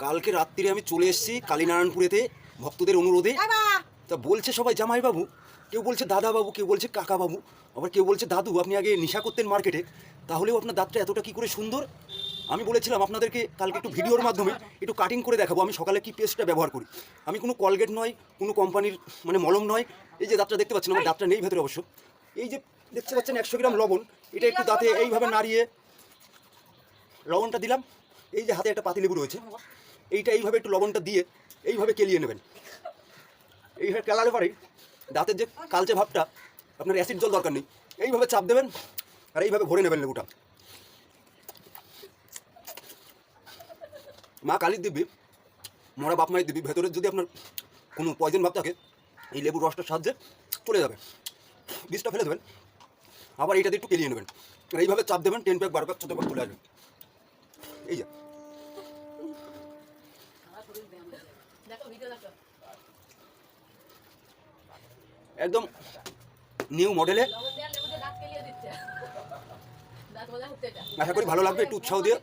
কালকে রাত্রিরে আমি চলে এসেছি কালীনারায়ণপুরেতে ভক্তদের অনুরোধে। তা বলছে সবাই জামাইবাবু, কেউ বলছে দাদাবাবু, কেউ বলছে কাকাবাবু, আবার কেউ বলছে দাদু আপনি আগে নেশা করতেন মার্কেটে, তাহলেও আপনার দাঁতটা এতটা কী করে সুন্দর। আমি বলেছিলাম আপনাদেরকে কালকে একটু ভিডিওর মাধ্যমে একটু কাটিং করে দেখাবো আমি সকালে কি পেস্টটা ব্যবহার করি। আমি কোনো কলগেট নয়, কোনো কোম্পানির মানে মলম নয়। এই যে দাঁতটা দেখতে পাচ্ছেন, আমার দাঁতটা নেই ভেতরে অবশ্য। এই যে দেখতে পাচ্ছেন 100 গ্রাম লবণ, এটা একটু দাঁতে এইভাবে নাড়িয়ে লবণটা দিলাম। এই যে হাতে একটা পাতিলেবু রয়েছে, এইটা এইভাবে একটু লবণটা দিয়ে এইভাবে কেলিয়ে নেবেন। এইভাবে কেলালে পরে দাঁতের যে কালচে ভাবটা, আপনার অ্যাসিড জল দরকার নেই, এইভাবে চাপ দেবেন আর এইভাবে ভরে নেবেন লেবুটা। মা কালীর দিব্যি, মরা বাপ মায়ের দিব্যি, ভেতরে যদি আপনার কোনো পয়জন ভাব থাকে এই লেবুর রসটার সাহায্যে চলে যাবে। বীজটা ফেলে দেবেন, আবার এইটাতে একটু কেলিয়ে নেবেন আর এইভাবে চাপ দেবেন, 10 প্যাক 12 প্যাক 14 প্যাক চলে আসবে। এই যে একদম নিউ মডেলে। আশা করি ভালো লাগবে, একটু উৎসাহ দিয়ে